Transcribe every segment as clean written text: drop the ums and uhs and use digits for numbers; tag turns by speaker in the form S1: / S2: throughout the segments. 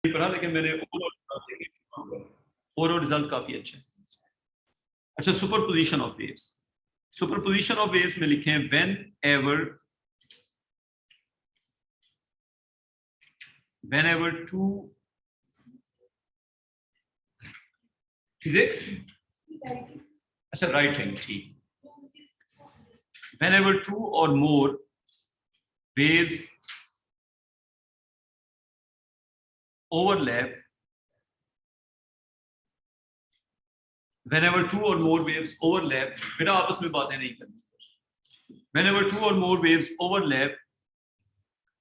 S1: पढ़ा, लेकिन मैंने ओवरऑल रिजल्ट काफी अच्छा है। अच्छा, superposition of waves. Superposition of waves में लिखे हैं whenever two फिजिक्स, अच्छा राइट हैंड, ठीक। whenever two or more waves overlap, whenever two or more waves overlap, बेटा आपस में बातें नहीं करनी। whenever two or more waves overlap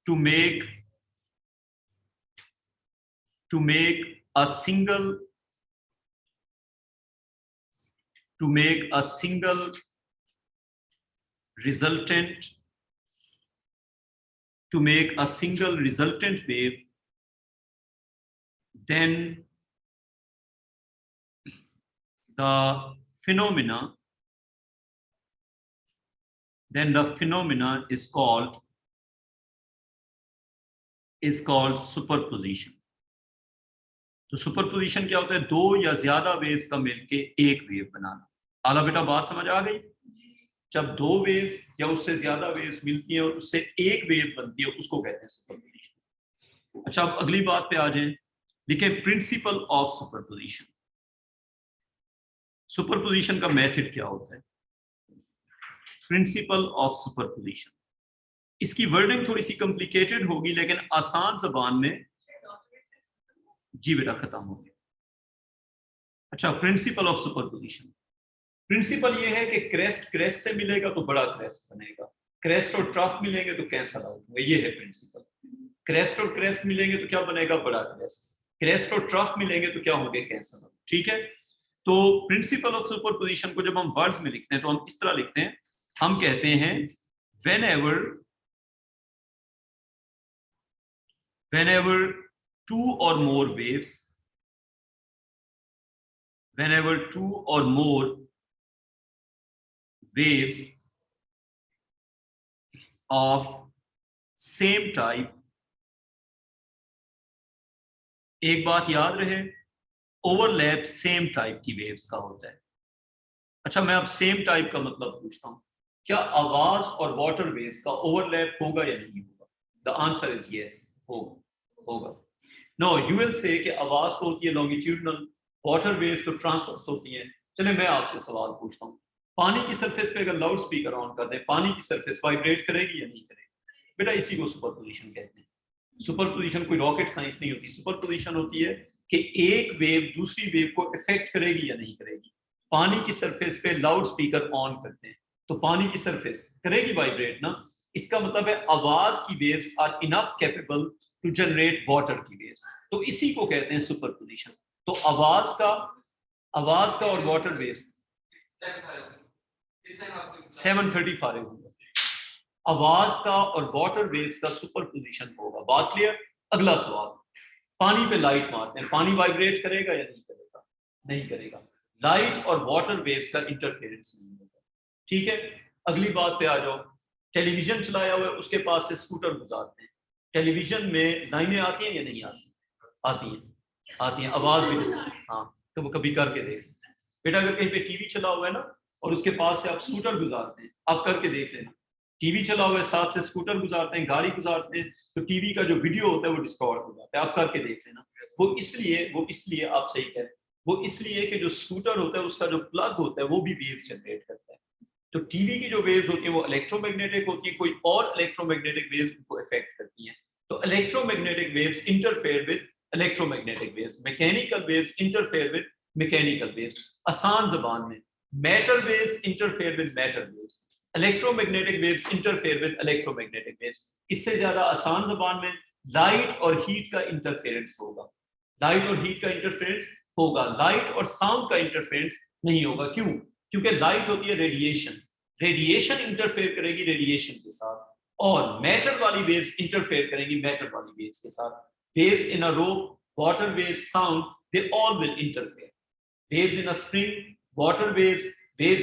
S1: to make a single resultant wave, then the phenomena is called superposition। तो superposition क्या होता है? दो या ज्यादा वेव्स का मिलके एक वेव बनाना। आला बेटा बात समझ आ गई? जब दो वेव्स या उससे ज्यादा वेव्स मिलती हैं और उससे एक वेव बनती है, उसको कहते हैं सुपरपोजिशन। अच्छा, अब अगली बात पे आ जाएं। लिखे प्रिंसिपल ऑफ सुपरपोजिशन। सुपरपोजिशन का मेथड क्या होता है? प्रिंसिपल ऑफ सुपरपोजिशन, इसकी वर्डिंग थोड़ी सी कॉम्प्लिकेटेड होगी, लेकिन आसान जबान में जी बेटा खत्म हो गया। अच्छा, प्रिंसिपल ऑफ सुपरपोजिशन, प्रिंसिपल ये है कि क्रेस्ट से मिलेगा तो बड़ा क्रेस्ट बनेगा, क्रेस्ट और ट्रफ मिलेंगे तो कैंसल आउट होगा, ये है प्रिंसिपल। क्रेस्ट और क्रेस्ट मिलेंगे तो क्या बनेगा? बड़ा क्रेस्ट। क्रेस्ट और ट्रफ मिलेंगे तो क्या होंगे? Cancel out. ठीक है, तो प्रिंसिपल ऑफ सुपरपोजिशन को जब हम वर्ड्स में लिखते हैं तो हम इस तरह लिखते हैं, हम कहते हैं whenever two or more waves of same type, एक बात याद रहे, ओवरलैप सेम टाइप की वेव्स का होता है। अच्छा, मैं अब सेम टाइप का मतलब पूछता हूं, क्या आवाज और वाटर वेव्स का ओवरलैप होगा या नहीं होगा? द आंसर इज यस, होगा। नो, यू विल से कि आवाज तो होती है लॉन्गिट्यूडनल, वाटर वेव्स तो ट्रांसवर्स होती हैं। चले मैं आपसे सवाल पूछता हूँ, पानी की सरफेस पे अगर लाउड स्पीकर ऑन कर दें, पानी की सरफेस वाइब्रेट करेगी या नहीं करेगी? बेटा इसी को सुपरपोजिशन कहते हैं। सुपरपोजिशन कोई रॉकेट साइंस नहीं होती। सुपरपोजिशन होती है कि एक वेव दूसरी वेव को इफेक्ट करेगी या नहीं करेगी। पानी की सरफेस पे लाउड स्पीकर ऑन करते हैं तो पानी की सरफेस करेगी वाइब्रेट ना, इसका मतलब है आवाज की waves are enough capable to generate water की वेव्स, तो इसी को कहते हैं सुपरपोजिशन। तो आवाज का और वाटर वेव्स 7:35 होगा, आवाज का और वाटर वेव्स का सुपरपोजिशन होगा। बात क्लियर? अगला सवाल, पानी पे लाइट मारते हैं, पानी वाइब्रेट करेगा या नहीं करेगा? नहीं करेगा। लाइट और वाटर वेव्स का इंटरफेरेंस नहीं होगा। ठीक है, अगली बात पे आ जाओ। टेलीविजन चलाया हुआ है, उसके पास से स्कूटर गुजारते हैं, टेलीविजन में लाइनें आती हैं या नहीं आती? आती हैं, आवाज भी। हाँ, तो वो कभी करके देख बेटा, अगर कहीं पे टीवी चला हुआ है ना और उसके पास से आप स्कूटर गुजारते हैं, आप करके देख लेना। टीवी चला हुआ है, साथ से स्कूटर गुजारते हैं, गाड़ी गुजारते हैं, तो टीवी का जो वीडियो होता है वो डिस्टॉर्ट हो जाता है। आप करके देख लेना। वो इसलिए आप सही कह रहे हैं, वो इसलिए कि जो स्कूटर होता है उसका जो प्लग होता है वो भी वेव्स जनरेट करता है। तो टीवी की जो वेव्स होती है वो इलेक्ट्रोमैग्नेटिक होती है, कोई और इलेक्ट्रोमैग्नेटिक वेव्स उनको इफेक्ट करती हैं। तो electromagnetic waves interfere with electromagnetic waves, mechanical waves interfere with mechanical waves. आसान जबान में, matter waves interfere with matter waves, electromagnetic waves interfere with electromagnetic waves. इससे ज्यादा आसान जबान में लाइट और हीट का इंटरफेरेंस होगा, लाइट और हीट का इंटरफेरेंस होगा, लाइट और साउंड का इंटरफेरेंस नहीं होगा। क्यों? क्योंकि लाइट होती है रेडिएशन इंटरफेयर करेगी रेडिएशन के साथ, और मैटर वाली वेव्स इंटरफेयर करेंगी मैटर वाली वेव्स के साथ। Waves in a rope, water waves, sound, they all will interfere. Waves in a spring, water waves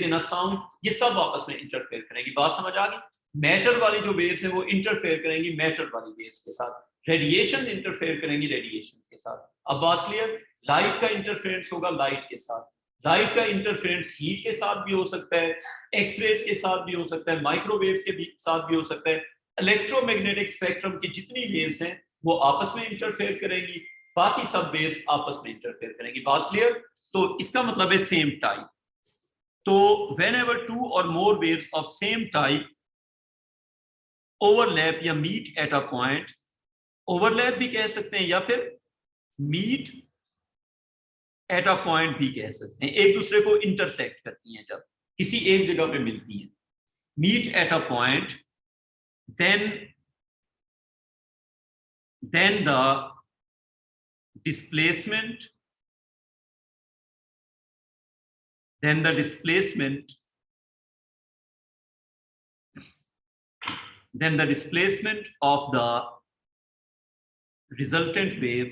S1: in a sound, ये सब आपस में इंटरफेयर करेंगी। बात समझ आ गई? मैटर वाली जो वेव्स है वो इंटरफेयर करेंगी मैटर वाली वेव्स के साथ। रेडिएशन इंटरफेयर करेंगी रेडिएशन के साथ। अब बात क्लियर, लाइट का इंटरफेरेंस होगा लाइट के साथ, लाइट का इंटरफेरेंस हीट के साथ भी हो सकता है, एक्सरेज के साथ भी हो सकता है, माइक्रोवेव्स के साथ भी हो सकता है। इलेक्ट्रोमैग्नेटिक स्पेक्ट्रम की जितनी वेव्स हैं वो आपस में इंटरफेयर करेंगी, बाकी सब वेव्स आपस में इंटरफेयर करेंगी। बात क्लियर? तो इसका मतलब है सेम टाइप। तो whenever two or more waves of same type overlap या meet at a point, overlap भी कह सकते हैं या फिर meet at a point भी कह सकते हैं, एक दूसरे को इंटरसेक्ट करती हैं, जब किसी एक जगह पे मिलती हैं, meet at a point, then the displacement then the displacement of the resultant wave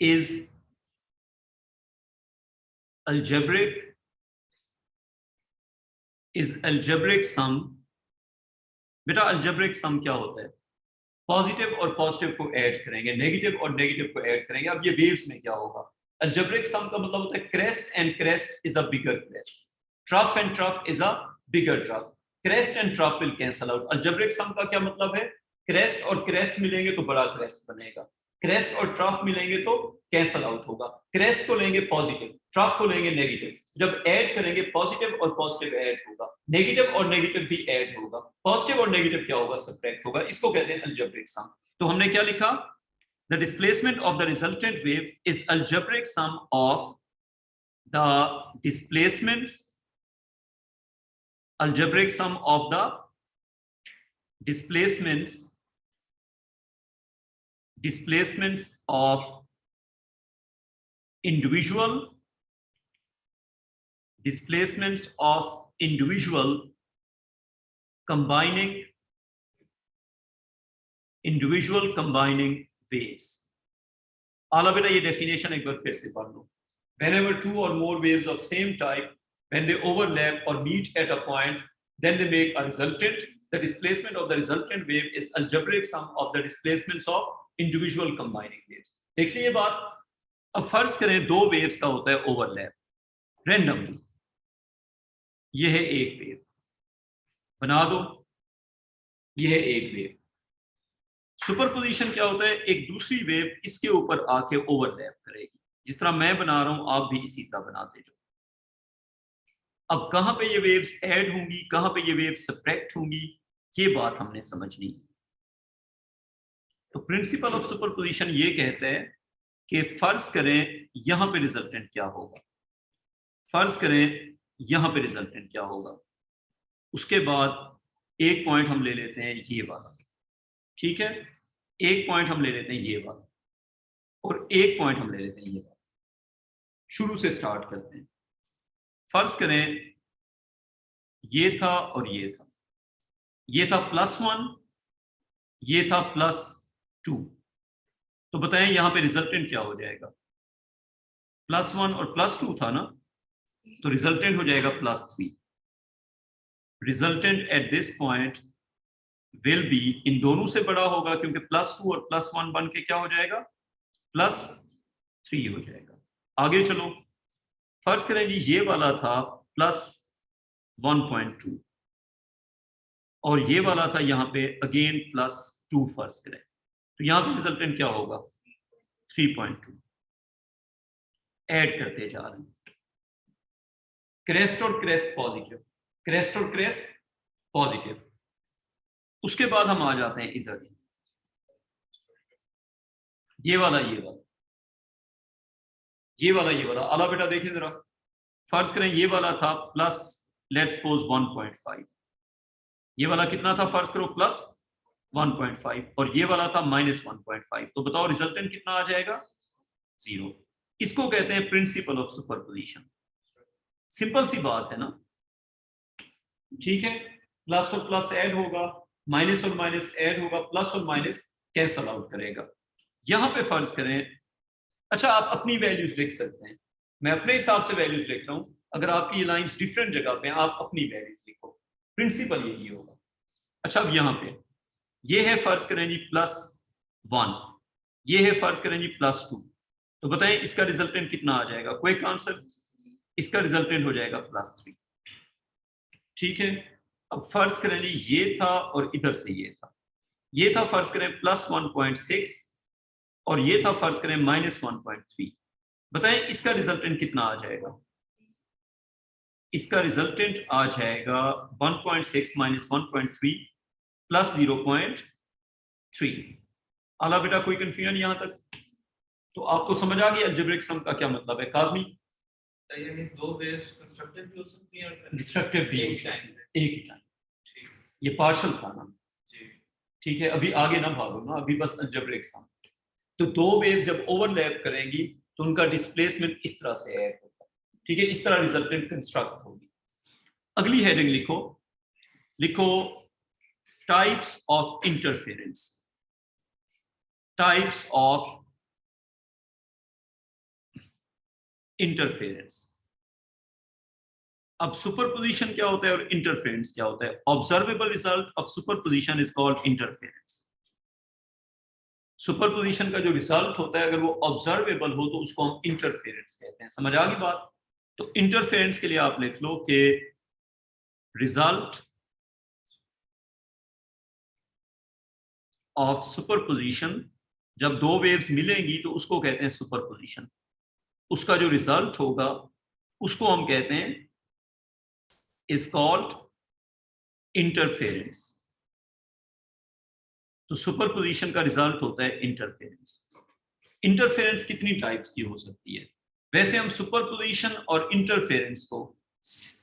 S1: is algebraic sum। बेटा algebraic sum क्या होता है? पॉजिटिव और पॉजिटिव को ऐड करेंगे, नेगेटिव और नेगेटिव को ऐड करेंगे। अब ये वेव्स में क्या होगा? अल्जेब्रिक सम का मतलब होता है crest and crest is a bigger crest, trough and trough is a bigger trough, crest and trough will cancel out. Algebraic sum का क्या मतलब है? क्रेस्ट और क्रेस्ट मिलेंगे तो बड़ा क्रेस्ट बनेगा, क्रेस्ट और ट्रफ मिलेंगे तो कैंसल आउट होगा। क्रेस्ट को लेंगे पॉजिटिव, ट्रफ को लेंगे नेगेटिव, जब ऐड करेंगे पॉजिटिव और पॉजिटिव ऐड होगा, नेगेटिव और नेगेटिव भी ऐड होगा, पॉजिटिव और नेगेटिव क्या होगा? सब्ट्रैक्ट होगा। इसको कहते हैं अलजेब्रिक सम। तो हमने क्या लिखा? The displacement of the resultant wave is algebraic sum of the displacements, algebraic sum of the displacements of individual combining waves। आला बेटा ये डेफिनेशन एक बार फिर से पढ़ लो। Whenever two or more waves of same type, when they overlap or meet at a point, then they make a resultant. The displacement of the resultant wave is algebraic sum of the displacements of individual combining waves। देखिए ये बात। अब फर्ज करें दो waves का होता है ओवरलैप रैंडमली, ये है एक वेव, बना दो, ये है एक वेव। सुपरपोजिशन क्या होता है? एक दूसरी वेव इसके ऊपर आके ओवरलैप करेगी, जिस तरह मैं बना रहा हूं आप भी इसी तरह बनाते जाओ। अब कहां पे ये वेव्स ऐड होंगी, कहां पे ये वेव्स सब्ट्रैक्ट होंगी, ये बात हमने समझनी है। तो प्रिंसिपल ऑफ सुपरपोजिशन ये कहता है कि फर्ज करें यहां पे रिजल्टेंट क्या होगा, फर्ज करें यहां पे रिजल्टेंट क्या होगा, उसके बाद एक पॉइंट हम ले लेते हैं ये वाला, ठीक है, एक पॉइंट हम ले लेते हैं ये वाला, और एक पॉइंट हम ले लेते हैं ये वाला। शुरू से स्टार्ट करते हैं। फर्ज करें ये था और ये था, ये था +1, ये था +2। तो बताएं यहां पे रिजल्टेंट क्या हो जाएगा? +1 और +2 था ना, तो रिजल्टेंट हो जाएगा +3। Resultant at this point will be, इन दोनों से बड़ा होगा क्योंकि +2 और +1 बन के क्या हो जाएगा? +3 हो जाएगा। आगे चलो, फर्ज करें जी ये वाला था +1.2 और ये वाला था यहाँ पे अगेन +2 फर्ज करें, तो यहाँ पे रिजल्टेंट क्या होगा? 3.2। ऐड करते जा रहे हैं, क्रेस्ट और क्रेस्ट पॉजिटिव, क्रेस्ट और क्रेस्ट पॉजिटिव। उसके बाद हम आ जाते हैं इधर, ये वाला ये वाला ये वाला ये वाला। अला बेटा देखिए जरा, फर्ज करें ये वाला था प्लस लेट्स सपोज 1.5, ये वाला कितना था? फर्ज करो +1.5 और ये वाला था -1.5। तो बताओ रिजल्टेंट कितना आ जाएगा? 0। इसको कहते हैं प्रिंसिपल ऑफ सुपरपोजिशन। सिंपल सी बात है ना, ठीक है। प्लस और प्लस ऐड होगा, माइनस और माइनस ऐड होगा, प्लस और माइनस कैंसल आउट करेगा। यहां पे फर्ज करें, अच्छा आप अपनी वैल्यूज लिख सकते हैं, मैं अपने हिसाब से वैल्यूज लिख रहा हूं। अगर आपकी ये लाइंस डिफरेंट जगह पे हैं, आप अपनी वैल्यूज लिखो, प्रिंसिपल यही होगा। अच्छा, अब यहाँ पे ये है फर्ज करें जी +1, ये है फर्ज करें जी +2, तो बताएं इसका रिजल्टेंट कितना आ जाएगा? क्विक आंसर, इसका रिजल्टेंट हो जाएगा +3। ठीक है, अब फर्ज करें जी ये था और इधर से ये था, ये था फर्ज करें +1.6 और ये था फर्ज करें -1.3। बताएं इसका रिजल्टेंट कितना आ जाएगा? इसका रिजल्टेंट आ जाएगा 1.6 - 1.3 + 0.3। आला बेटा, कोई कंफ्यूजन यहां तक? तो आपको समझ आ गया अलजेब्रिक सम का क्या मतलब है? काज़मी,
S2: यानी दो वेव्स कंस्ट्रक्टिव भी हो सकती हैं और
S1: डिस्ट्रक्टिव भी
S2: एक टाइम पे।
S1: एक ही टाइम। ये पार्शल था ना
S2: जी।
S1: ठीक है, अभी आगे ना भागो ना, अभी बस अलजेब्रिक सम। तो दो वेव्स जब ओवरलैप करेंगी तो उनका डिस्प्लेसमेंट इस तरह से है, ठीक है, इस तरह रिजल्टेंट कंस्ट्रक्ट होगी। अगली हेडिंग लिखो, लिखो types of interference, types of interference. अब सुपरपोजिशन क्या होता है और इंटरफेरेंस क्या होता है? Observable result of superposition is called interference. Superposition का जो रिजल्ट होता है अगर वो ऑब्जर्वेबल हो तो उसको हम इंटरफेरेंस कहते हैं। समझ आ गई बात? तो इंटरफेरेंस के लिए आप लिख लो कि रिजल्ट ऑफ सुपरपोजिशन, जब दो वेव्स मिलेंगी तो उसको कहते हैं सुपरपोजिशन। उसका जो रिजल्ट होगा उसको हम कहते हैं इज कॉल्ड इंटरफेरेंस। तो सुपरपोजिशन का रिजल्ट होता है इंटरफेरेंस। इंटरफेरेंस कितनी टाइप्स की हो सकती है? वैसे हम सुपरपोजिशन और इंटरफेरेंस को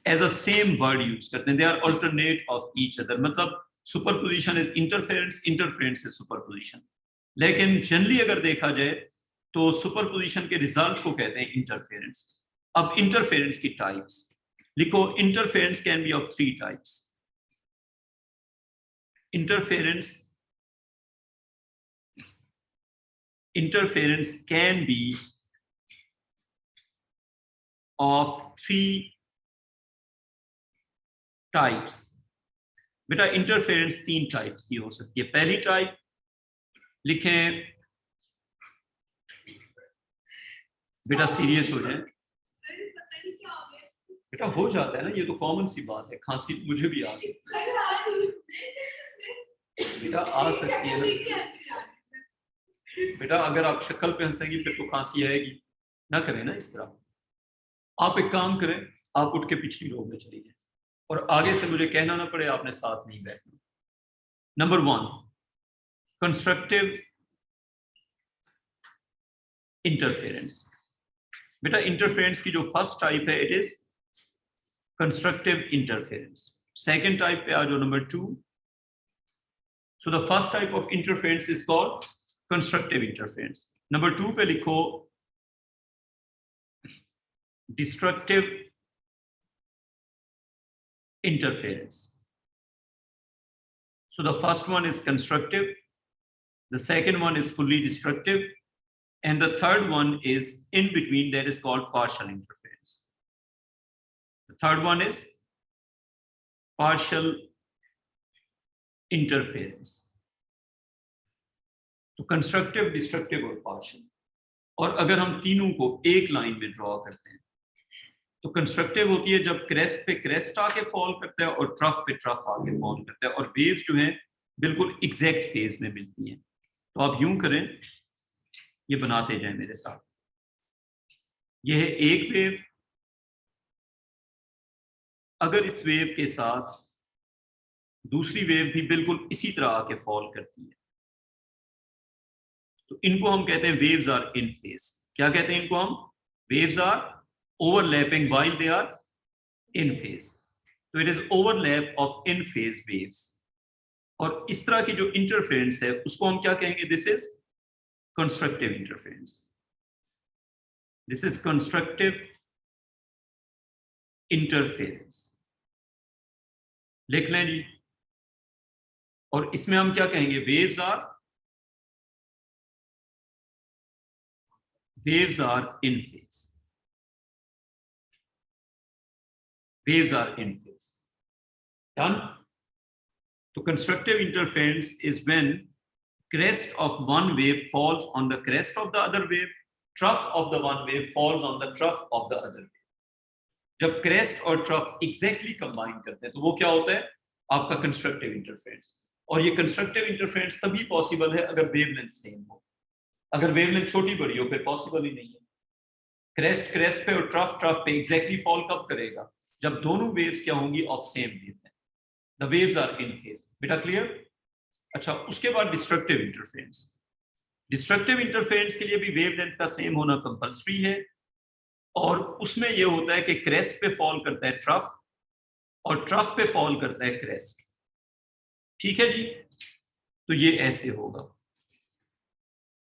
S1: as a same word use करते हैं, they are alternate of each other. मतलब superposition is interference, interference is superposition. लेकिन जनरली अगर देखा जाए तो सुपरपोजिशन के रिजल्ट को कहते हैं इंटरफेरेंस। अब इंटरफेरेंस की टाइप्स लिखो, interference can be of 3 types. Interference can be of 3 types। बेटा इंटरफेरेंस 3 टाइप्स की हो सकती है। पहली टाइप लिखें, बेटा सीरियस हो जाए, बेटा हो जाता है ना, ये तो कॉमन सी बात है, खांसी मुझे भी आ सकती है बेटा, आ सकती है ना बेटा, अगर आप शक्ल पे हंसेंगी फिर तो खांसी आएगी, ना करें ना इस तरह। आप एक काम करें, आप उठ के पिछली रो में चली जाए और आगे से मुझे कहना ना पड़े आपने साथ नहीं बैठना। Number 1, constructive interference. बेटा इंटरफेरेंस की जो फर्स्ट टाइप है it is constructive interference. Second type पे आ जाओ, number 2। So the first type of interference is called constructive interference. Number 2 पे लिखो destructive interference. So the first one is constructive, the second one is fully destructive, and the third one is in between, that is called partial interference. The third one is partial interference. तो constructive, destructive और partial. और अगर हम तीनों को एक line में draw करते हैं तो कंस्ट्रक्टिव होती है जब क्रेस्ट पे क्रेस्ट आके फॉल करता है और ट्रफ पे ट्रफ आके फॉल करता है, और वेव्स जो हैं बिल्कुल एग्जैक्ट फेज में मिलती हैं। तो आप यूं करें, ये बनाते जाएं मेरे साथ। ये है एक वेव, अगर इस वेव के साथ दूसरी वेव भी बिल्कुल इसी तरह आके फॉल करती है तो इनको हम कहते हैं वेव्स आर इन फेज। क्या कहते हैं इनको हम? Waves are overlapping while they are in phase. तो it is overlap of in phase waves. और इस तरह की जो इंटरफेरेंस है उसको हम क्या कहेंगे? This is constructive interference. This is constructive interference. लिख लें जी। और इसमें हम क्या कहेंगे? Waves are in phase. waves are in phase. Done? So constructive interference is when crest of one wave falls on the crest of the other wave, trough of the one wave falls on the trough of the other wave. जब crest और trough exactly combine करते हैं तो वो क्या होता है आपका constructive interference. और ये constructive interference तभी possible है अगर wavelength same हो. अगर wavelength छोटी बड़ी हो फिर possible ही नहीं है. crest पे और trough पे exactly fall कब करेगा जब दोनों waves क्या होंगी of same wavelength. The waves are in phase. बेटा clear? अच्छा उसके बाद डिस्ट्रक्टिव इंटरफेरेंस. डिस्ट्रक्टिव इंटरफेरेंस के लिए भी वेवलेंथ का सेम होना कंपल्सरी है और उसमें यह होता है कि क्रेस्ट पे फॉल करता है ट्रफ और ट्रफ पे फॉल करता है क्रेस्ट. ठीक है जी. तो ये ऐसे होगा.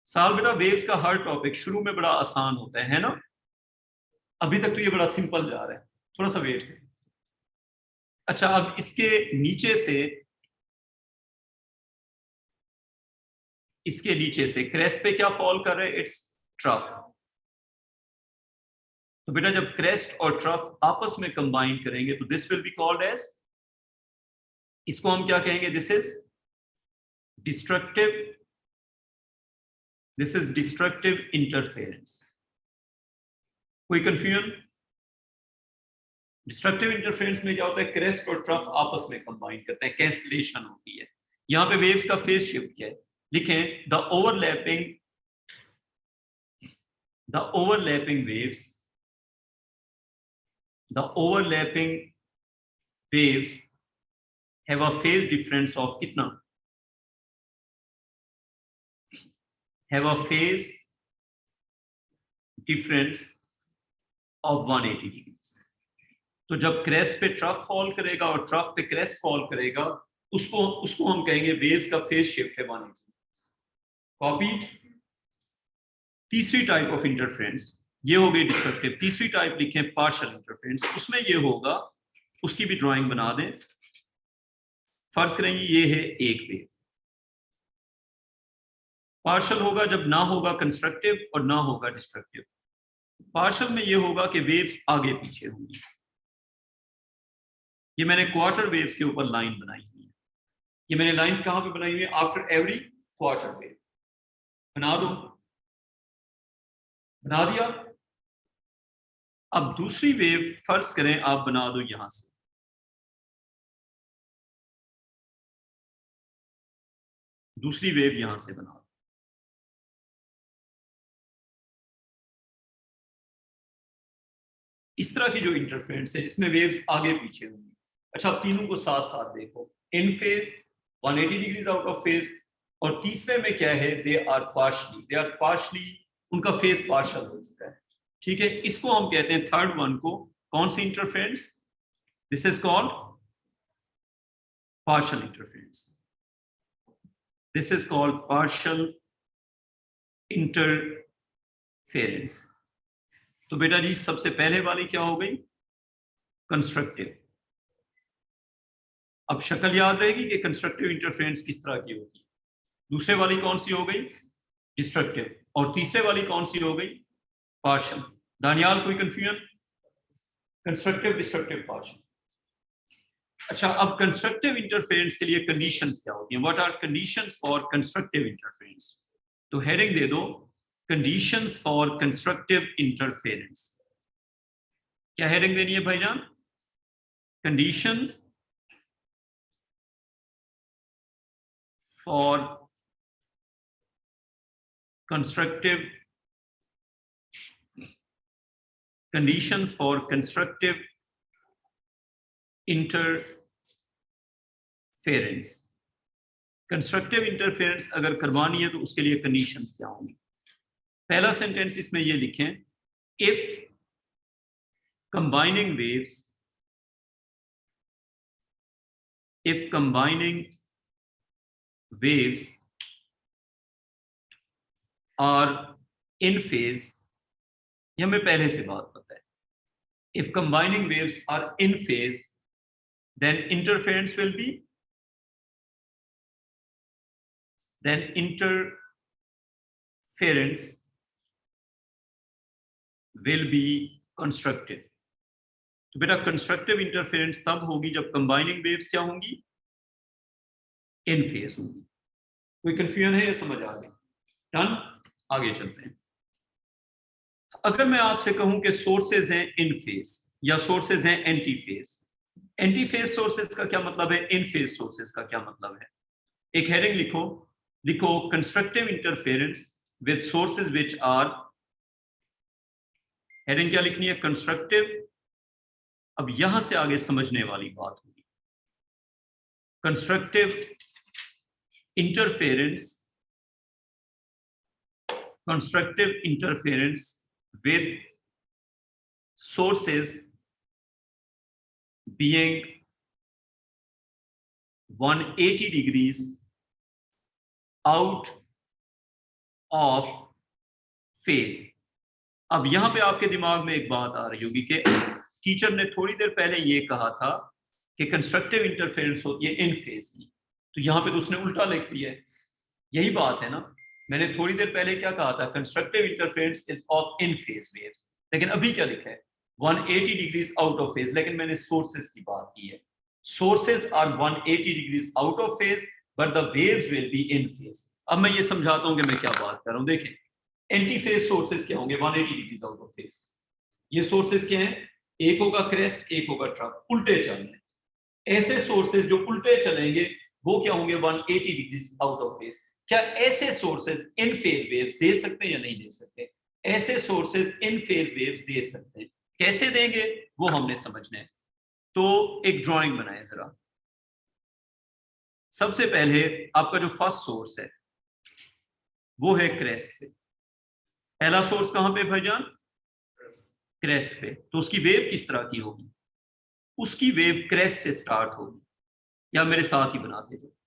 S1: साल बेटा वेव्स का हर टॉपिक शुरू में बड़ा आसान होता है ना. अभी तक तो ये बड़ा सिंपल जा रहा है. थोड़ा सा वेट करें. अच्छा अब इसके नीचे से क्रेस्ट पे क्या फॉल कर रहा है इट्स ट्रफ. तो बेटा जब क्रेस्ट और ट्रफ आपस में कंबाइन करेंगे तो this will be called as, इसको हम क्या कहेंगे, दिस इज डिस्ट्रक्टिव इंटरफेरेंस. कोई कंफ्यूजन? डिस्ट्रक्टिव इंटरफेरेंस में क्या होता है क्रेस्ट और ट्रफ आपस में कंबाइन करते हैं, कैंसलेशन होती है. यहां पे वेव्स का फेज शिफ्ट क्या है लिखें, the overlapping waves have a phase difference of कितना, have a phase difference of 180 degrees. तो जब क्रेस्ट पे ट्रफ फॉल करेगा और ट्रफ पे क्रेस्ट फॉल करेगा उसको हम कहेंगे वेव्स का फेज शिफ्ट है 180 degrees. कॉपीड. तीसरी टाइप ऑफ इंटरफेरेंस ये हो गई डिस्ट्रक्टिव. तीसरी टाइप लिखें पार्शियल इंटरफेरेंस. उसमें ये होगा, उसकी भी ड्राइंग बना दें. फर्ज करेंगे ये है एक वेव. पार्शियल होगा जब ना होगा कंस्ट्रक्टिव और ना होगा डिस्ट्रक्टिव. पार्शियल में ये होगा कि वेव्स आगे पीछे होंगी. ये मैंने क्वार्टर वेव्स के ऊपर लाइन बनाई हुई है. ये मैंने लाइंस कहां पे बनाई हुई है, आफ्टर एवरी क्वार्टर वेव. बना दो. बना दिया. अब दूसरी वेव फर्ज करें आप बना दो यहां से. दूसरी वेव यहां से बना दो. इस तरह की जो इंटरफेरेंस है जिसमें वेव्स आगे पीछे होंगी. अच्छा तीनों को साथ साथ देखो. In phase 180 degrees out of phase. और तीसरे में क्या है, दे आर पार्शली उनका फेज पार्शल हो चुका है. ठीक है. इसको हम कहते हैं थर्ड वन को कौन सी interference, this is called partial interference. This is called partial interference. तो बेटा जी सबसे पहले वाली क्या हो गई, कंस्ट्रक्टिव. अब शक्ल याद रहेगी कि कंस्ट्रक्टिव इंटरफेरेंस किस तरह की होगी. दूसरे वाली कौन सी हो गई, डिस्ट्रक्टिव. और तीसरे वाली कौन सी हो गई, पार्शियल. दानियाल कोई कंफ्यूजन? Constructive, destructive, partial. अच्छा अब कंस्ट्रक्टिव इंटरफेरेंस के लिए कंडीशंस क्या होती हैं, what are conditions for constructive interference. तो हेडिंग दे दो, कंडीशंस फॉर कंस्ट्रक्टिव इंटरफेरेंस. क्या हेडिंग देनी है भाईजान, conditions for constructive conditions for constructive interference. Constructive interference अगर करवानी है तो उसके लिए कंडीशंस क्या होंगी. पहला सेंटेंस इसमें ये लिखें, if combining waves are in phase, ये हमें पहले से बात पता है. If combining waves are in phase, then interference will be constructive. तो बेटा कंस्ट्रक्टिव इंटरफेरेंस तब होगी जब कंबाइनिंग वेव्स क्या होंगी, इन फेज होंगी। कोई कंफ्यूजन है या समझ आ गई? डन, आगे चलते हैं। अगर मैं आपसे कहूं कि सोर्सेज हैं इन फेज या सोर्सेज हैं anti phase, anti phase sources का क्या मतलब है, इन फेज सोर्सेज का क्या मतलब है? एक हेडिंग लिखो, लिखो constructive interference with sources which are, heading क्या लिखनी है, कंस्ट्रक्टिव। अब यहां से आगे समझने वाली बात होगी, constructive interference, constructive interference with sources being 180 degrees out of phase। अब यहां पे आपके दिमाग में एक बात आ रही होगी कि टीचर ने थोड़ी देर पहले ये कहा था कि कंस्ट्रक्टिव इंटरफेरेंस होती है इन फेज की, तो यहां पे तो उसने उल्टा लिख दिया है। यही बात है ना, मैंने थोड़ी देर पहले क्या कहा था, constructive interference is of in phase waves, लेकिन अभी क्या लिखा है, 180 डिग्रीज आउट ऑफ फेज, लेकिन मैंने सोर्सेज की बात की है। Sources are 180 degrees out of phase but the waves will be in phase. अब मैं ये समझाता हूं कि मैं क्या बात कर रहा हूं। देखें, एंटी फेज सोर्सेज क्या होंगे 180 डिग्रीज आउट ऑफ फेज, ये सोर्सेज क्या हैं, एक होगा क्रेस्ट, एक होगा ट्रफ, उल्टे चलने। ऐसे सोर्सेज जो उल्टे चलेंगे वो क्या होंगे 180 डिग्रीज आउट ऑफ फेज। क्या ऐसे सोर्सेज इन फेज वेव्स दे सकते हैं या नहीं दे सकते? ऐसे सोर्सेज इन फेज वेव्स दे सकते हैं। कैसे देंगे वो हमने समझना है। तो एक ड्राइंग बनाए जरा। सबसे पहले आपका जो फर्स्ट सोर्स है वो है क्रेस्ट पे। पहला सोर्स कहां पे भाईजान, क्रेस्ट पे। तो उसकी वेव किस तरह की होगी, उसकी वेव क्रेस्ट से स्टार्ट होगी, या मेरे साथ ही बनाते थे।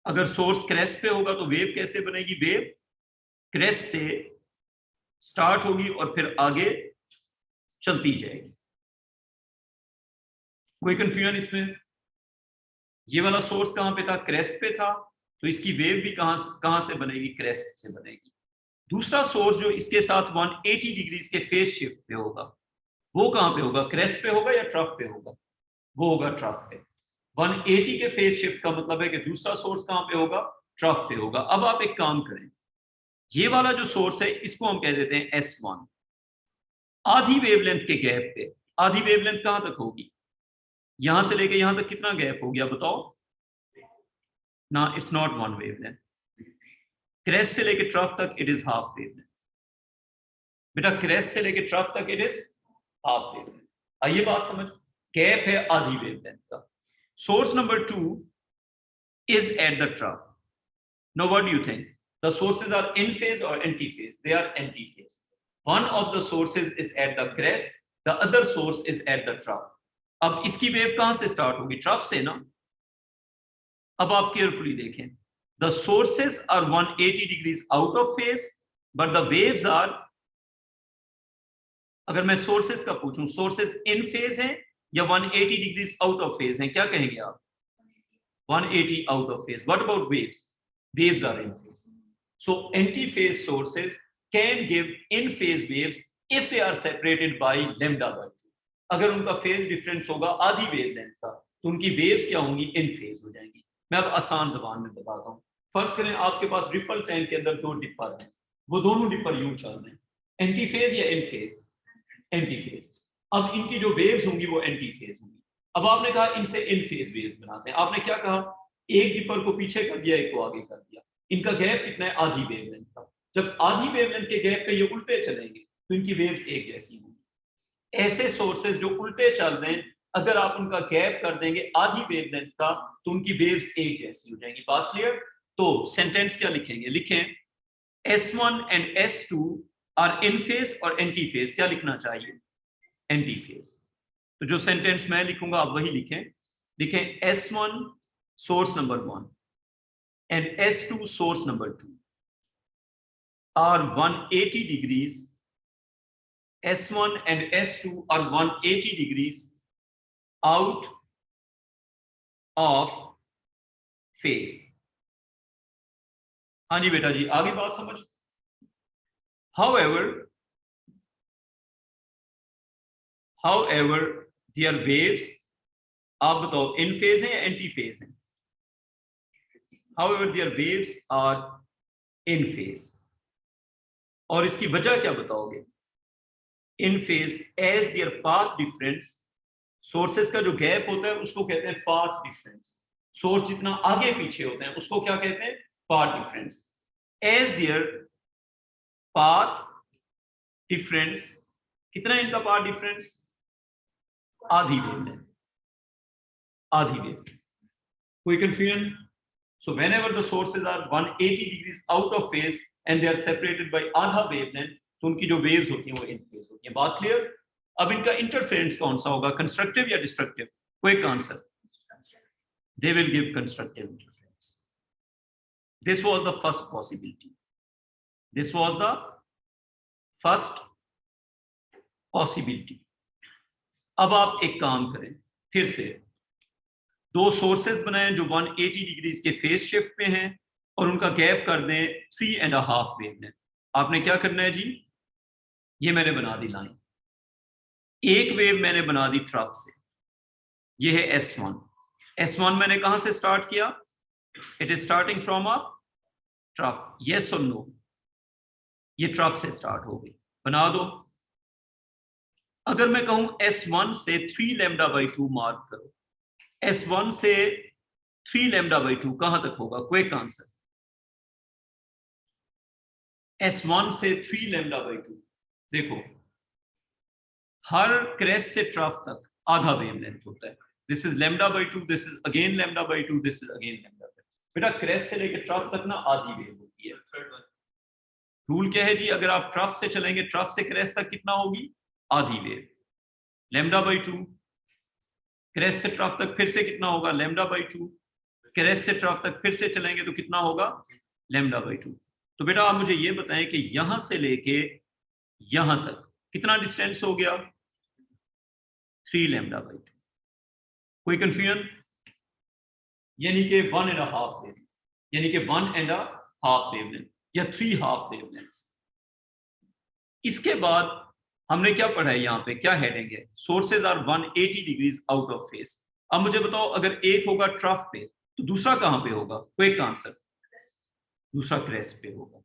S1: अगर सोर्स क्रेस्ट पे होगा तो वेव कैसे बनेगी, वेव क्रेस्ट से स्टार्ट होगी और फिर आगे चलती जाएगी। कोई कंफ्यूजन इसमें? ये वाला सोर्स कहां पे था, क्रेस्ट पे था, तो इसकी वेव भी कहां से बनेगी, क्रेस्ट से बनेगी। दूसरा सोर्स जो इसके साथ 180 डिग्रीज के फेज शिफ्ट पे होगा वो कहां पे होगा, क्रेस्ट पे होगा या ट्रफ पे होगा, वो होगा ट्रफ पे। 180 के फेज शिफ्ट का मतलब है कि दूसरा सोर्स कहां पे होगा, ट्रफ पे होगा। अब आप एक काम करें, ये वाला जो सोर्स है इसको हम कह देते हैं S1। आधी वेवलेंथ के गैप पे, आधी वेवलेंथ कहां तक होगी, यहां से लेके यहां तक कितना गैप हो गया बताओ ना, it's not one wavelength. Crest से लेके ट्रफ तक इट इज हाफ वेवलेंथ। बेटा क्रेस्ट से लेके ट्रफ तक इट इज हाफ वेवलेंथ। आइए बात समझ, गैप है आधी वेवलेंथ का। Source number 2 is at the trough. Now what do you think? The sources are in phase or anti-phase? They are anti-phase. One of the sources is at the crest, the other source is at the trough. अब इसकी wave कहां से start होगी, trough से ना। अब आप carefully देखें, the sources are 180 degrees out of phase but the waves are, अगर मैं सोर्सेज का पूछूं, सोर्सेज इन फेज हैं या 180 डिग्रीज आउट ऑफ फेज हैं, क्या कहेंगे आप, 180 out of phase. What about waves? Waves are in phase. So anti-phase sources can give in-phase waves if they are separated by lambda by 2. अगर उनका फेज डिफरेंस होगा आधी वेवलेंथ का तो उनकी वेव्स क्या होंगी, इन फेज हो जाएंगी। मैं अब आसान जबान में बताता हूँ। फर्ज करें आपके पास रिपल टैंक के अंदर दो डिपर हैं, वो दोनों डिपर यूं चल रहे हैं, एंटी फेज या इन फेज, एंटी फेज। अब इनकी जो वेव्स होंगी वो एंटी फेज होंगी। अब आपने कहा इनसे इन फेज वेव्स बनाते हैं, आपने क्या कहा, एक डिपर को पीछे कर दिया, एक को आगे कर दिया, इनका गैप कितना है, आधी वेवलेंथ का। जब आधी वेवलेंथ के गैप पे ये उल्टे चलेंगे तो इनकी वेव्स एक जैसी होंगी। ऐसे सोर्सेज जो उल्टे चल रहे हैं अगर आप उनका गैप कर देंगे आधी वेवलेंथ का तो उनकी वेव्स एक जैसी हो जाएंगी। बात क्लियर? तो सेंटेंस क्या लिखेंगे, लिखें S1 and S2 are in phase और एंटी फेज। क्या लिखना चाहिए, एंटी फेज। तो जो सेंटेंस मैं लिखूंगा आप वही लिखें, लिखें S1 source number 1 and S2 source number 2 are 180 degrees, S1 and S2 are 180 degrees out of phase। हाँ जी बेटा जी, आगे बात समझ। however their waves, आप बताओ इन फेज है या एंटी फेज है? however their waves are in phase, और इसकी वजह क्या बताओगे? In phase as there path difference, sources का जो गैप होता है उसको कहते हैं पाथ डिफरेंस। सोर्स जितना आगे पीछे होते हैं उसको क्या कहते हैं? Path difference. As there path difference, कितना इनका पाथ डिफरेंस? आधी वेवलेंथ, आधी वेवलेंथ। कोई confusion? So whenever the sources are 180 degrees out of phase and they are separated by आधा wavelength, तो उनकी जो waves होती हैं वो in phase होती हैं। बात क्लियर? अब इनका इंटरफेरेंस कौन सा होगा, कंस्ट्रक्टिव या destructive? Quick answer, they will give constructive interference. This was the first possibility. This was the first possibility. अब आप एक काम करें, फिर से दो सोर्सेस बनाएं जो 180 डिग्रीज के फेज शिफ्ट पे हैं और उनका गैप कर दें 3.5 वेवलेंथ। आपने क्या करना है जी? ये मैंने बना दी लाइन, एक वेव मैंने बना दी ट्रफ से, ये है S1। S1 मैंने कहां से स्टार्ट किया? It is starting from a trough, yes और नो? ये ट्रफ से स्टार्ट हो गई, बना दो। अगर मैं कहूं S1 से 3 λ/2 मार्क करो, S1 से 3 λ/2 कहां तक होगा? क्विक आंसर, S1 से 3 λ/2। देखो हर क्रेस्ट से ट्रफ तक आधा वेवलेंथ होता है। This is λ/2, this is again λ/2, this is again λ/2। बेटा क्रेस्ट से लेकर ट्रफ तक ना आधी वेव होती है। रूल क्या है जी? अगर आप ट्रफ से चलेंगे, ट्रफ से क्रेस्ट तक कितना होगी? आधी वेव, λ/2। क्रेस्ट से ट्रफ तक फिर से कितना होगा? λ/2। क्रेस्ट से ट्रफ तक फिर से चलेंगे तो कितना होगा? λ/2। तो बेटा आप मुझे ये बताएं कि यहां से लेके यहां तक कितना डिस्टेंस हो गया? 3 λ/2। कोई कंफ्यूजन? यानी कि 1.5 वेव, यानी कि 1.5 वेवलेंथ या 3 हाफ वेवलेंथ्स। इसके बाद हमने क्या पढ़ा है यहाँ पे? क्या हेडिंग है? Sources are 180 degrees out of phase. अब मुझे बताओ, अगर एक होगा ट्रफ पे तो दूसरा कहां पे होगा? क्विक आंसर, दूसरा क्रेस्ट पे होगा।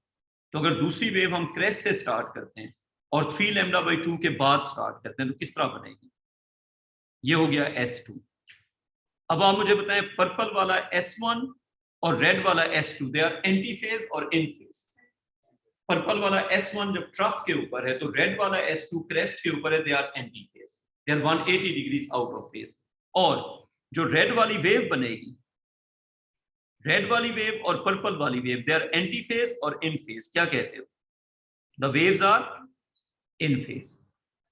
S1: तो अगर दूसरी वेव हम क्रेस्ट से स्टार्ट करते हैं और 3 λ/2 के बाद स्टार्ट करते हैं तो किस तरह बनेगी? ये हो गया S2। अब आप मुझे बताएं, पर्पल वाला S1 और रेड वाला S2 they are anti phase और इन फेज। पर्पल वाला S1 जब ट्रफ के ऊपर है तो रेड वाला S2 क्रेस्ट के ऊपर है, they are anti phase, they are 180 degrees out of phase. और जो रेड वाली वेव बनेगी, रेड वाली वेव और पर्पल वाली wave, they are anti phase और इन फेज। क्या कहते हो? The waves are in phase,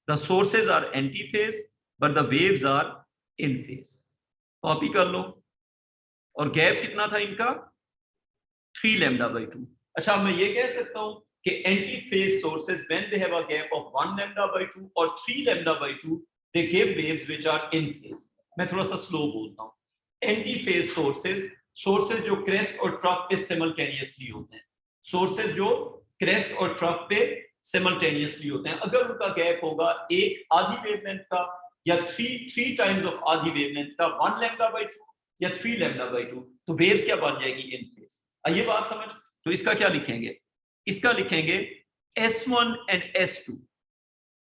S1: the sources are anti phase but the waves are in phase. Copy कर लो। और गैप कितना था इनका? 3 λ/2। अच्छा, मैं ये कह सकता हूं कि anti phase sources when they have a gap of 1 λ/2 और 3 λ/2 they give waves which are in phase. मैं थोड़ा सा स्लो बोलता हूं। एंटी फेज सोर्सेज जो क्रेस्ट और ट्रफ पे सिमल्टेनियसली होते हैं, सोर्सेज जो क्रेस्ट और ट्रफ पे सिमल्टेनियसली होते हैं, अगर उनका गैप होगा एक आधी वेवलेंथ का या 3 टाइम्स ऑफ आधी वेवलेंथ का, 1 λ/2 या 3 λ/2, तो वेव्स क्या बन जाएगी? इन फेज। आइए बात समझ। तो इसका क्या लिखेंगे? इसका लिखेंगे S1 and S2।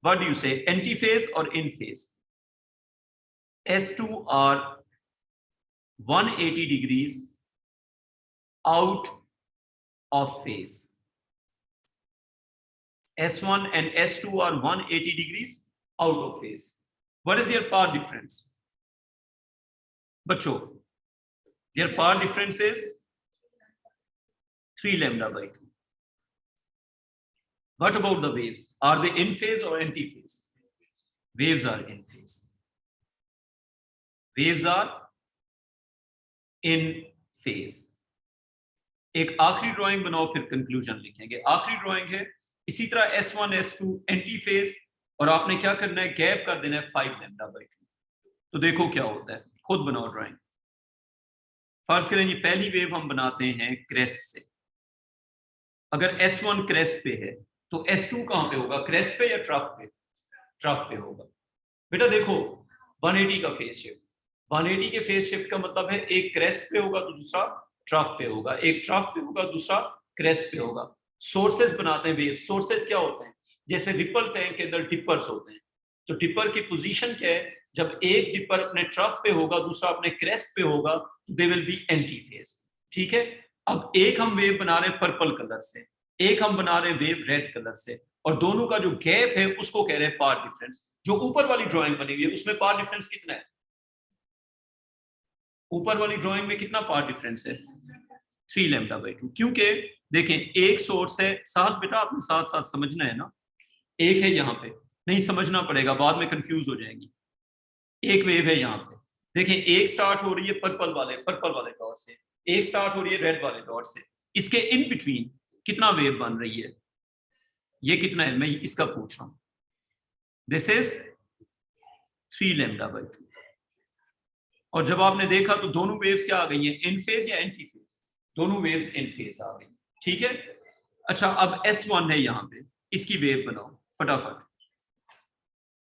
S1: What do you से? एंटी फेज और in phase. S2 are 180 degrees out of phase. S1 and S2 are 180 degrees out of phase. What is their path difference? बच्चों, their path difference is 3 λ/2. What about the waves? Are they in phase or anti phase? Waves are in phase. Waves are in phase. एक आखिरी drawing बनाओ, फिर conclusion लिखेंगे। आखिरी drawing है इसी तरह S1 S2 एंटी फेज, और आपने क्या करना है? गैप कर देना है 5 λ/2। तो देखो क्या होता है, खुद बनाओ ड्राइंग। फर्ज करें जी, पहली वेव हम बनाते हैं क्रेस्ट से। अगर S1 क्रेस्ट पे है तो S2 कहां पे होगा? क्रेस्ट पे या ट्रफ पे? ट्रफ पे होगा। बेटा देखो 180 का फेज शिफ्ट, 180 के फेज शिफ्ट का मतलब है एक क्रेस्ट पे होगा तो दूसरा ट्रफ पे होगा, एक ट्रफ पे होगा दूसरा क्रेस्ट पे होगा। सोर्सेस बनाते हैं वेव, सोर्सेस क्या होते हैं? जैसे रिपल टैंक के अंदर टिपर्स होते हैं, तो टिपर की पोजीशन क्या है? जब एक टिपर अपने ट्रफ पे होगा दूसरा अपने क्रेस्ट पे होगा, they will be anti phase. ठीक है, अब एक हम वेव बना रहे हैं पर्पल कलर से, एक हम बना रहे हैं वेव रेड कलर से, और दोनों का जो गैप है उसको कह रहे हैं पाथ डिफरेंस। जो ऊपर वाली ड्राइंग बनी हुई है उसमें पाथ डिफरेंस कितना है? ऊपर वाली ड्राइंग में कितना पाथ डिफरेंस है? 3 लैम्डा बाई 2। क्योंकि देखें एक सोर्स है, साथ बेटा आपने साथ साथ समझना है ना, एक है यहाँ पे, नहीं समझना पड़ेगा बाद में कंफ्यूज हो जाएंगी। एक वेव है यहाँ पे, देखें एक स्टार्ट हो रही है पर्पल वाले डॉट से, एक स्टार्ट हो रही है रेड वाले डॉट से, इसके इन बिटवीन कितना वेव बन रही है? ये कितना है मैं इसका पूछ रहा हूं। This is 3 lambda by 2। और जब आपने देखा तो दोनों वेव्स क्या आ गई हैं? इन फेज या एंटी फेज? दोनों वेव्स इन फेज आ गई। ठीक है, अच्छा अब S1 है यहाँ पे, इसकी वेव बनाओ फटाफट,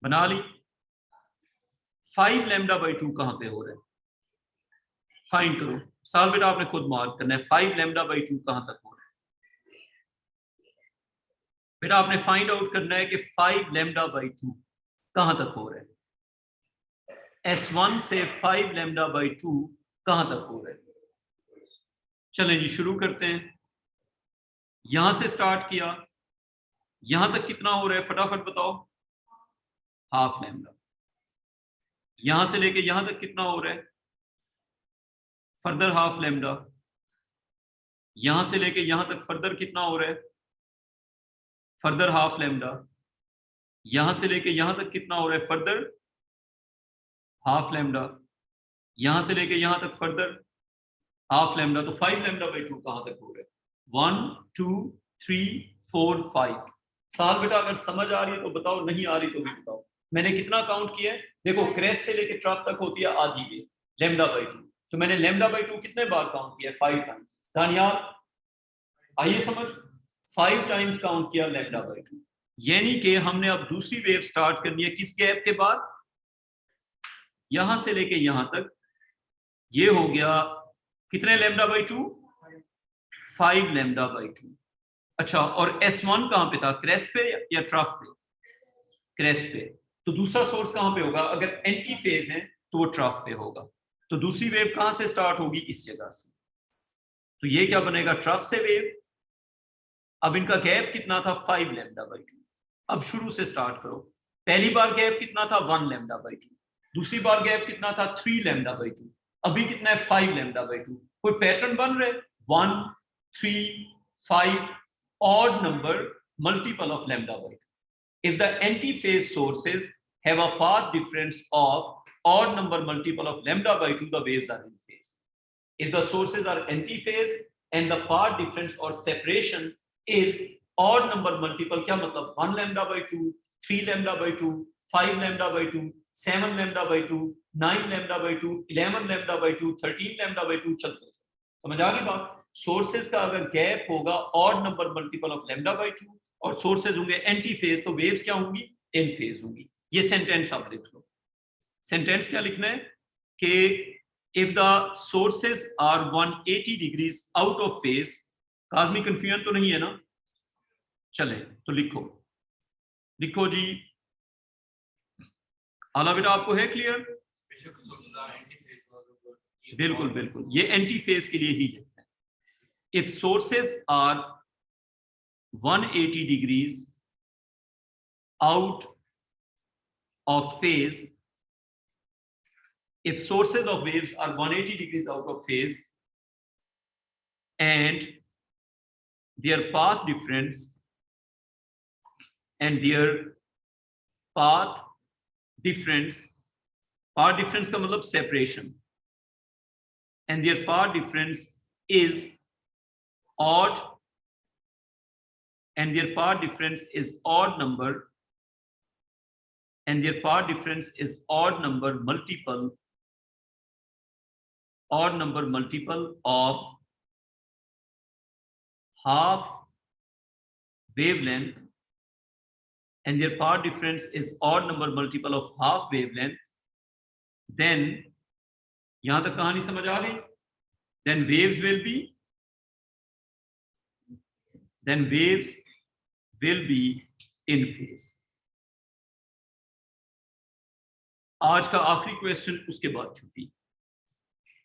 S1: बना ली। 5 लैम्डा बाई 2 कहां पे हो रहा है? फाइंड करो, साल बेटा आपने खुद मार्क करना है। 5 लैम्डा बाई 2 कहां तक हो रहा है? बेटा आपने फाइंड आउट करना है कि 5 लैम्डा बाई 2 कहां तक हो रहा है। S1 से 5 लैम्डा बाई 2 कहां तक हो रहा है? चलें जी शुरू करते हैं। यहां से स्टार्ट किया, यहां तक कितना हो रहा है फटाफट बताओ? Half lambda. यहां से लेके यहां तक कितना हो रहा है? Further half lambda. यहां से लेके यहां तक फर्दर कितना हो रहा है? Further half lambda. यहां से लेके यहां तक कितना हो रहा है? Further half lambda. यहां से लेके यहां तक फर्दर हाफ लैम्डा। तो 5 लैम्डा बाई 2 कहां तक हो रहा है? 1 2 3 4 5। साल बेटा अगर समझ आ रही है तो बताओ, नहीं आ रही तो भी बताओ। मैंने कितना काउंट किया है? देखो क्रेस्ट से लेके ट्रफ तक होती है आधी वेव लैम्डा बाई 2, तो मैंने लैम्डा बाई 2 कितने बार काउंट किया? 5 टाइम्स। दानियाल आइए समझ, 5 टाइम्स काउंट किया लैम्डा बाई 2। यानी कि हमने अब दूसरी वेव स्टार्ट करनी है किस गैप के बाद? यहां से लेके यहां तक, ये हो गया कितने लैम्डा बाई 2? 5 lambda by 2। अच्छा और S1 कहां पे था? क्रेस्ट पे या ट्रफ पे? क्रेस्ट पे। तो दूसरा सोर्स कहां पे होगा? अगर एंटी फेज है तो वो ट्रफ पे होगा। तो दूसरी वेव कहां से स्टार्ट होगी? इस जगह से। तो ये क्या बनेगा? ट्रफ से वेव। अब इनका गैप कितना था? 5 लैम्डा बाई 2। अब शुरू से स्टार्ट करो। पहली बार गैप कितना था? 1 लैम्डा बाई 2। दूसरी बार गैप कितना था? 3 लैम्डा बाई 2। अभी कितना है? 5 लैम्डा बाई 2। कोई पैटर्न बन रहे? 1 3 5 odd number multiple of lambda by 2. If the antiphase sources have a path difference of odd number multiple of lambda by 2, the waves are in phase. If the sources are antiphase and the path difference or separation is odd number multiple, क्या मतलब? 1 lambda by 2, 3 lambda by 2, 5 lambda by 2, 7 lambda by 2, 9 lambda by 2, 11 lambda by 2, 13 lambda by 2, चलते समझ आ गई बात? Sources का अगर gap होगा odd number multiple of lambda by 2 और सोर्सेज होंगे एंटी फेज, तो वेव्स क्या होंगी? इन फेज होंगी। ये सेंटेंस आप लिख लो। सेंटेंस क्या लिखना है कि if the sources are 180 degrees out of phase, Kazmi confusion तो नहीं है ना? चले तो लिखो, लिखो जी। आला बेटा आपको है क्लियर? बिल्कुल बिल्कुल, ये एंटी फेज के लिए ही लिखना है। If sources are 180 degrees out of phase, if sources of waves are 180 degrees out of phase and their path difference path difference का मतलब separation, and their path difference is odd, and their path difference is odd number, and their path difference is odd number multiple of half wavelength and their path difference is odd number multiple of half wavelength, then यहां तक कहानी समझ आ गई? then waves will be in phase. आज का आखिरी question, उसके बाद छुट्टी।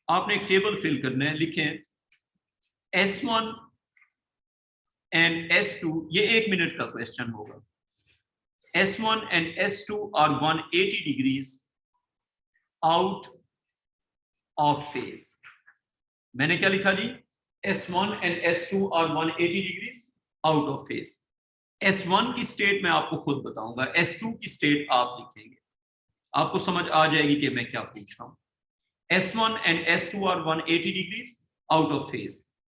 S1: आपने एक टेबल फिल करना है, लिखें S1 and S2, ये 1 मिनट का क्वेश्चन होगा। S1 and S2 are 180 degrees out of phase. मैंने क्या लिखा जी? S1 and S2 are 180 degrees out of phase. S1 की स्टेट मैं आपको खुद बताऊंगा, S2 की स्टेट आप लिखेंगे, आपको समझ आ जाएगी कि मैं क्या पूछ रहा हूं। S1 and S2 are 180 degrees out of phase.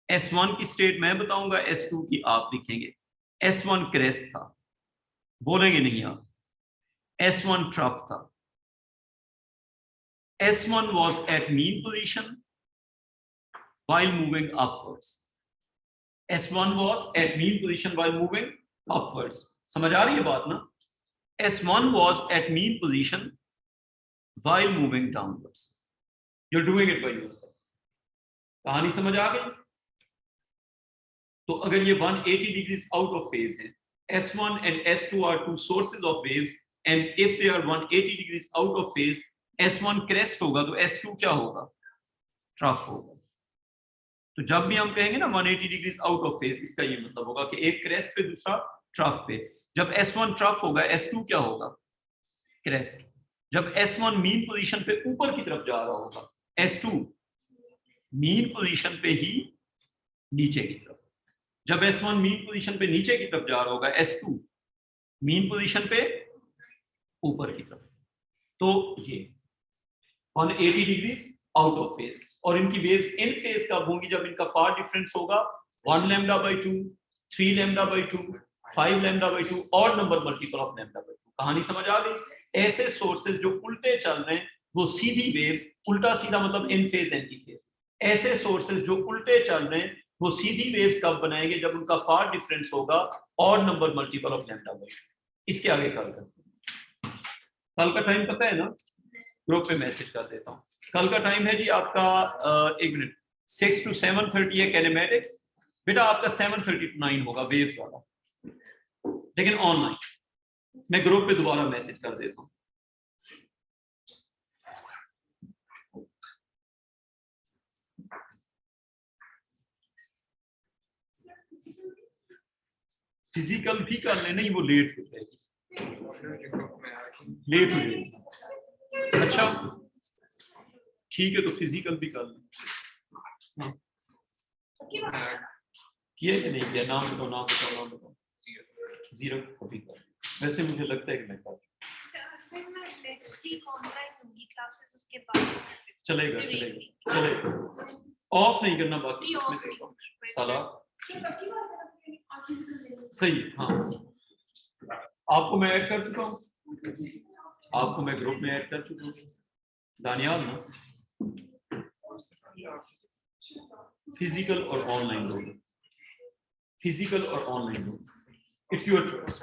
S1: S1 की स्टेट मैं बताऊंगा, S2 की आप लिखेंगे। S1 क्रेस्ट था, बोलेंगे नहीं आप। S1 ट्रफ था। S1 was at mean position while moving upwards. S1 was at mean position while moving upwards. समझ आ रही है बात ना? S1 was at mean position while moving downwards. You're doing it by yourself. कहानी समझ आ गई? तो अगर ये 180 degrees out of phase है, S1 and S2 are two sources of waves, and if they are 180 degrees out of phase, S1 crest होगा तो S2 क्या होगा? ट्रफ होगा। तो जब भी हम कहेंगे ना 180 डिग्रीज आउट ऑफ फेज, इसका ये मतलब होगा कि एक क्रेस्ट पे दूसरा ट्रफ पे। जब S1 ट्रफ होगा, S2 क्या होगा? क्रेस्ट। जब S1 मीन पोजीशन पे ऊपर की तरफ जा रहा होगा, S2 मीन पोजीशन पे ही नीचे की तरफ। जब S1 मीन पोजीशन पे नीचे की तरफ जा रहा होगा, S2 मीन पोजीशन पे ऊपर की तरफ। तो ये 180 डिग्रीज आउट ऑफ फेज, और इनकी वेव्स इन फेज कब होंगी? जब इनका पाथ डिफरेंस होगा 1 λ/2, 3 λ/2, 5 λ/2, और नंबर मल्टीपल ऑफ λ/2। कहानी समझ आ गई? ऐसे सोर्सेज जो उल्टे चल रहे हैं वो सीधी वेव्स, उल्टा सीधा मतलब इन फेज एंटी फेज। ऐसे सोर्सेज जो उल्टे चल रहे हैं वो सीधी वेव्स कब बनाएंगे? जब उनका पाथ डिफरेंस होगा और नंबर मल्टीपल ऑफ λ/2। इसके आगे कल का टाइम पता है ना? ग्रुप पे मैसेज कर देता हूँ। कल का टाइम है जी आपका 1 मिनट 6 to 7:30 है कैनेमेटिक्स। बेटा आपका 7:30 to 9 होगा वेव्स वाला, लेकिन ऑनलाइन। मैं ग्रुप पे दोबारा मैसेज कर देता हूँ। फिजिकल भी कर लेना, वो लेट हो जाएगी, लेट हो जाएगी। अच्छा ठीक है, तो फिजिकल भी कर लें। किया कि नहीं किया? नाम बताओ, नाम बताओ, नाम बताओ। 0 कॉपी कर। वैसे मुझे लगता है कि मैं कर चलेगा चलेगा चलेगा। ऑफ नहीं करना, बाकी इसमें से साला सही। हाँ, आपको मैं ऐड कर चुका हूँ, आपको मैं ग्रुप में ऐड कर चुका हूँ। दानियाल ना, फिजिकल और ऑनलाइन दोनों, फिजिकल और ऑनलाइन दोनों, इट्स योर चॉइस।